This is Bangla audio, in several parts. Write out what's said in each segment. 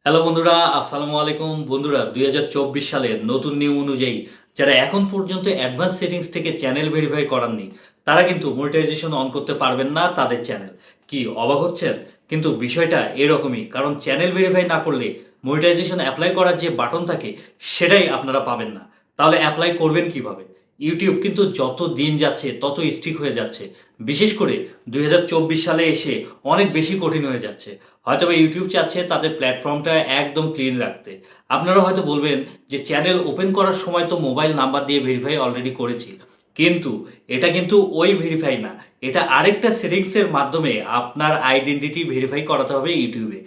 হ্যালো বন্ধুরা, আসসালামু আলাইকুম। বন্ধুরা, ২০২৪ সালের নতুন নিয়ম অনুযায়ী যারা এখন পর্যন্ত অ্যাডভান্স সেটিংস থেকে চ্যানেল ভেরিফাই করাননি, তারা কিন্তু মনিটাইজেশন অন করতে পারবেন না তাদের চ্যানেল। কি অবাক হচ্ছেন? কিন্তু বিষয়টা এরকমই, কারণ চ্যানেল ভেরিফাই না করলে মনিটাইজেশন অ্যাপ্লাই করার যে বাটন থাকে সেটাই আপনারা পাবেন না। তাহলে অ্যাপ্লাই করবেন কিভাবে? ইউটিউব কিন্তু যত দিন যাচ্ছে তত স্ট্রিক্ট হয়ে যাচ্ছে। বিশেষ করে ২০২৪ সালে এসে অনেক বেশি কঠিন হয়ে যাচ্ছে। হয়তোবা ইউটিউব চাচ্ছে তাদের প্ল্যাটফর্মটা একদম ক্লিন রাখতে। আপনারা হয়তো বলবেন যে চ্যানেল ওপেন করার সময় তো মোবাইল নাম্বার দিয়ে ভেরিফাই অলরেডি করেছি। কিন্তু এটা কিন্তু ওই ভেরিফাই না। এটা আরেকটা সেটিংসের মাধ্যমে আপনার আইডেন্টিটি ভেরিফাই করাতে হবে ইউটিউবে।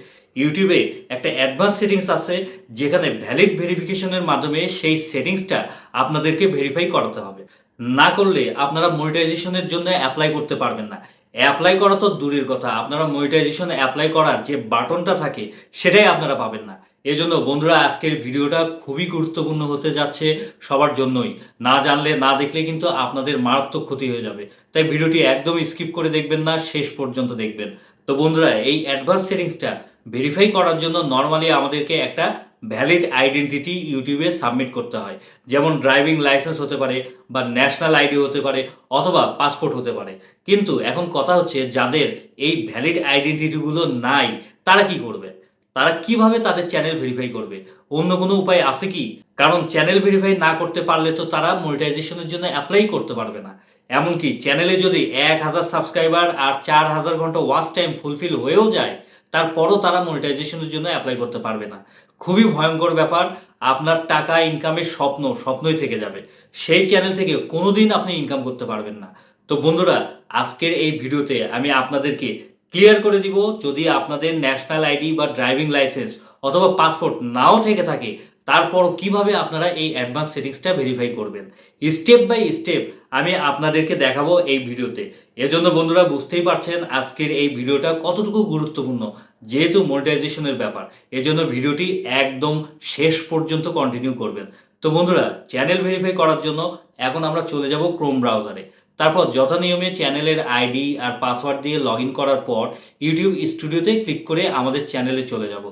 ইউটিউবে একটা অ্যাডভান্স সেটিংস আছে, যেখানে ভ্যালিড ভেরিফিকেশনের মাধ্যমে সেই সেটিংসটা আপনাদেরকে ভেরিফাই করাতে হবে। না করলে আপনারা মনিটাইজেশনের জন্য অ্যাপ্লাই করতে পারবেন না। অ্যাপ্লাই করা তো দূরের কথা, আপনারা মনিটাইজেশন অ্যাপ্লাই করার যে বাটনটা থাকে সেটাই আপনারা পাবেন না। এজন্য বন্ধুরা, আজকের ভিডিওটা খুবই গুরুত্বপূর্ণ হতে যাচ্ছে সবার জন্যই। না জানলে, না দেখলে কিন্তু আপনাদের মারাত্মক ক্ষতি হয়ে যাবে। তাই ভিডিওটি একদম স্কিপ করে দেখবেন না, শেষ পর্যন্ত দেখবেন। তো বন্ধুরা, এই অ্যাডভান্স সেটিংসটা ভেরিফাই করার জন্য নরমালি আমাদেরকে একটা ভ্যালিড আইডেন্টিটি ইউটিউবে সাবমিট করতে হয়। যেমন ড্রাইভিং লাইসেন্স হতে পারে, বা ন্যাশনাল আইডি হতে পারে, অথবা পাসপোর্ট হতে পারে। কিন্তু এখন কথা হচ্ছে, যাদের এই ভ্যালিড আইডেন্টিটিগুলো নাই তারা কি করবে? তারা কিভাবে তাদের চ্যানেল ভেরিফাই করবে? অন্য কোনো উপায় আছে কি? কারণ চ্যানেল ভেরিফাই না করতে পারলে তো তারা মনিটাইজেশনের জন্য অ্যাপ্লাই করতে পারবে না। এমনকি চ্যানেলে যদি ১,০০০ সাবস্ক্রাইবার আর ৪,০০০ ঘন্টা ওয়াচ টাইম ফুলফিল হয়েও যায়, তারপরও তারা মনিটাইজেশনের জন্য অ্যাপ্লাই করতে পারবে না। খুবই ভয়ঙ্কর ব্যাপার। আপনার টাকা ইনকামের স্বপ্ন স্বপ্নই থেকে যাবে। সেই চ্যানেল থেকে কোনোদিন আপনি ইনকাম করতে পারবেন না। তো বন্ধুরা, আজকের এই ভিডিওতে আমি আপনাদেরকে ক্লিয়ার করে দিব, যদি আপনাদের ন্যাশনাল আইডি বা ড্রাইভিং লাইসেন্স অথবা পাসপোর্ট নাও থেকে থাকে, তারপরও কিভাবে আপনারা এই অ্যাডভান্স সেটিংসটা ভেরিফাই করবেন। স্টেপ বাই স্টেপ আমি আপনাদেরকে দেখাবো এই ভিডিওতে। এজন্য বন্ধুরা, বুঝতেই পারছেন আজকের এই ভিডিওটা কতটুকু গুরুত্বপূর্ণ, যেহেতু মনিটাইজেশনের ব্যাপার। এজন্য ভিডিওটি একদম শেষ পর্যন্ত কন্টিনিউ করবেন। তো বন্ধুরা, চ্যানেল ভেরিফাই করার জন্য এখন আমরা চলে যাব ক্রোম ব্রাউজারে। তারপর যথানিয়মে চ্যানেলের আইডি আর পাসওয়ার্ড দিয়ে লগ ইন করার পর ইউটিউব স্টুডিওতে ক্লিক করে আমাদের চ্যানেলে চলে যাব।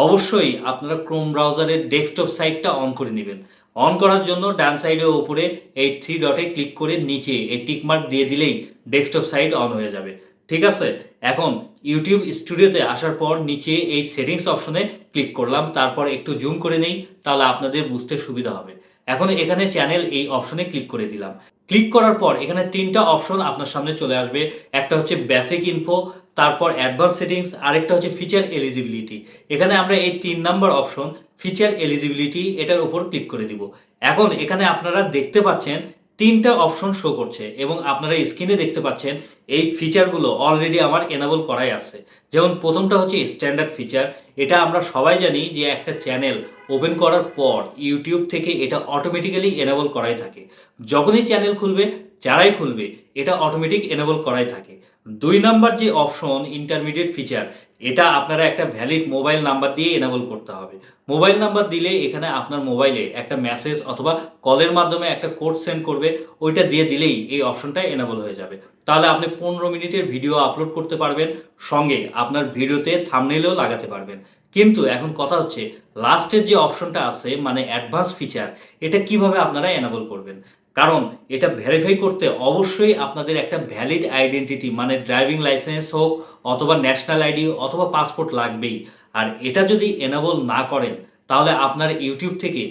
অবশ্যই আপনারা ক্রোম ব্রাউজারের ডেস্কটপ সাইটটা অন করে নেবেন। অন করার জন্য ডান সাইডের ওপরে এই থ্রি ডটে ক্লিক করে নিচে এই টিকমার্ক দিয়ে দিলেই ডেস্কটপ সাইট অন হয়ে যাবে। ঠিক আছে? এখন ইউটিউব স্টুডিওতে আসার পর নিচে এই সেটিংস অপশনে ক্লিক করলাম। তারপর একটু জুম করে নেই, তাহলে আপনাদের বুঝতে সুবিধা হবে। এখন এখানে চ্যানেল এই অপশনে ক্লিক করে দিলাম। ক্লিক করার পর এখানে ৩ টা অপশন আপনার সামনে চলে আসবে। একটা হচ্ছে বেসিক ইনফো, তারপর অ্যাডভান্স সেটিংস, আরেকটা হচ্ছে ফিচার এলিজিবিলিটি। এখানে আমরা এই ৩ নাম্বার অপশন ফিচার এলিজিবিলিটি এটার উপর ক্লিক করে দিব। এখন এখানে আপনারা দেখতে পাচ্ছেন ৩ টা অপশন শো করছে, এবং আপনারা স্ক্রিনে দেখতে পাচ্ছেন এই ফিচারগুলো অলরেডি আমার এনেবল করাই আছে। যেমন প্রথমটা হচ্ছে স্ট্যান্ডার্ড ফিচার। এটা আমরা সবাই জানি যে একটা চ্যানেল ওপেন করার পর ইউটিউব থেকে এটা অটোমেটিক্যালি এনেবল করাই থাকে। যখনই চ্যানেল খুলবে, যারাই খুলবে, এটা অটোমেটিক এনেবল করাই থাকে। ২ নাম্বার যে অপশন ইন্টারমিডিয়েট ফিচার, এটা আপনারা একটা ভ্যালিড মোবাইল নাম্বার দিয়ে এনেবল করতে হবে। মোবাইল নাম্বার দিলে এখানে আপনার মোবাইলে একটা মেসেজ অথবা কলের মাধ্যমে একটা কোড সেন্ড করবে, ওইটা দিয়ে দিলেই এই অপশনটা এনেবল হয়ে যাবে। তাহলে আপনি ১৫ মিনিটের ভিডিও আপলোড করতে পারবেন, সঙ্গে আপনার ভিডিওতে থাম্বনেইলও লাগাতে পারবেন। কিন্তু এখন কথা হচ্ছে, লাস্টের যে অপশনটা আছে মানে অ্যাডভান্স ফিচার, এটা কিভাবে আপনারা এনেবল করবেন? কারণ এটা ভেরিফাই করতে অবশ্যই আপনাদের একটা ভ্যালিড আইডেন্টিটি মানে ড্রাইভিং লাইসেন্স হোক, অথবা ন্যাশনাল আইডি অথবা পাসপোর্ট লাগবেই। আর এটা যদি এনেবল না করেন, তাহলে আপনার ইউটিউব থেকে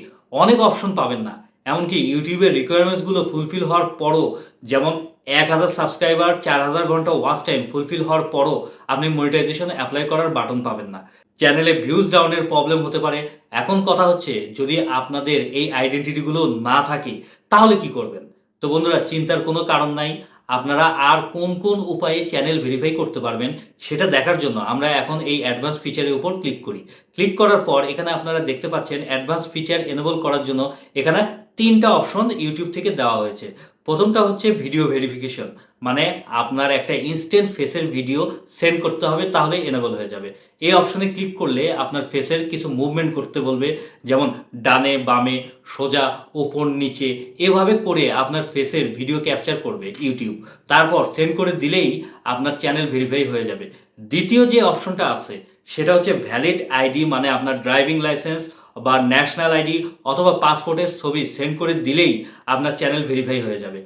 অনেক অপশন পাবেন না। এমনকি ইউটিউবের রিকোয়ারমেন্টসগুলো ফুলফিল হওয়ার পরও, যেমন ১,০০০ সাবস্ক্রাইবার, ৪,০০০ ঘন্টা ওয়াচ টাইম ফুলফিল হওয়ার পরও আপনি মনিটাইজেশন অ্যাপ্লাই করার বাটন পাবেন না। চ্যানেলে ভিউজ ডাউনের প্রবলেম হতে পারে। এখন কথা হচ্ছে, যদি আপনাদের এই আইডেন্টিটিগুলো না থাকে তাহলে কি করবেন? তো বন্ধুরা, চিন্তার কোনো কারণ নাই। আপনারা আর কোন কোন উপায়ে চ্যানেল ভেরিফাই করতে পারবেন সেটা দেখার জন্য আমরা এখন এই অ্যাডভান্স ফিচারের উপর ক্লিক করি। ক্লিক করার পর এখানে আপনারা দেখতে পাচ্ছেন অ্যাডভান্স ফিচার এনেবল করার জন্য এখানে ৩ টা অপশন ইউটিউব থেকে দেওয়া হয়েছে। প্রথমটা হচ্ছে ভিডিও ভেরিফিকেশন, মানে আপনার একটা ইনস্ট্যান্ট ফেসের ভিডিও সেন্ড করতে হবে, তাহলে এনেবল হয়ে যাবে। এই অপশনে ক্লিক করলে আপনার ফেসের কিছু মুভমেন্ট করতে বলবে, যেমন ডানে বামে, সোজা, ওপর নিচে, এভাবে করে আপনার ফেসের ভিডিও ক্যাপচার করবে ইউটিউব। তারপর সেন্ড করে দিলেই আপনার চ্যানেল ভেরিফাই হয়ে যাবে। দ্বিতীয় যে অপশনটা আছে সেটা হচ্ছে ভ্যালিড আইডি, মানে আপনার ড্রাইভিং লাইসেন্স বা ন্যাশনাল আইডি অথবা পাসপোর্টের ছবি সেন্ড করে দিলেই আপনার চ্যানেল ভেরিফাই হয়ে যাবে।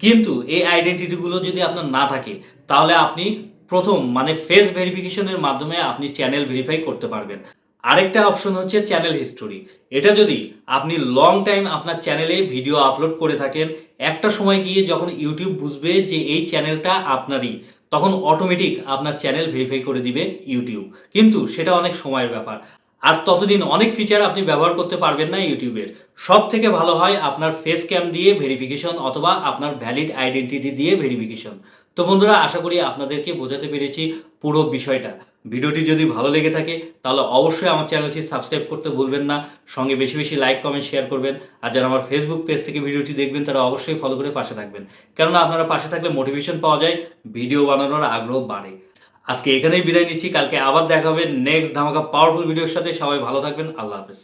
কিন্তু এই আইডেন্টিটিগুলো যদি আপনার না থাকে তাহলে আপনি প্রথম মানে ফেস ভেরিফিকেশনের মাধ্যমে আপনি চ্যানেল ভেরিফাই করতে পারবেন। আরেকটা অপশন হচ্ছে চ্যানেল হিস্টোরি। এটা যদি আপনি লং টাইম আপনার চ্যানেলে ভিডিও আপলোড করে থাকেন, একটা সময় গিয়ে যখন ইউটিউব বুঝবে যে এই চ্যানেলটা আপনারই, তখন অটোমেটিক আপনার চ্যানেল ভেরিফাই করে দিবে ইউটিউব। কিন্তু সেটা অনেক সময়ের ব্যাপার। আর ততদিন অনেক ফিচার আপনি ব্যবহার করতে পারবেন না ইউটিউবের। সবথেকে ভালো হয় আপনার ফেস ক্যাম দিয়ে ভেরিফিকেশন অথবা আপনার ভ্যালিড আইডেন্টিটি দিয়ে ভেরিফিকেশন। তো বন্ধুরা, আশা করি আপনাদেরকে বোঝাতে পেরেছি পুরো বিষয়টা। ভিডিওটি যদি ভালো লেগে থাকে তাহলে অবশ্যই আমার চ্যানেলটি সাবস্ক্রাইব করতে ভুলবেন না। সঙ্গে বেশি বেশি লাইক, কমেন্ট, শেয়ার করবেন। আর যারা আমার ফেসবুক পেজ থেকে ভিডিওটি দেখবেন তারা অবশ্যই ফলো করে পাশে থাকবেন। কেননা আপনারা পাশে থাকলে মোটিভেশন পাওয়া যায়, ভিডিও বানানোর আগ্রহ বাড়ে। আজকে এখানেই বিদায় নিচ্ছি। কালকে আবার দেখা হবে নেক্সট ধামাকা পাওয়ারফুল ভিডিওর সাথে। সবাই ভালো থাকবেন। আল্লাহ হাফেজ।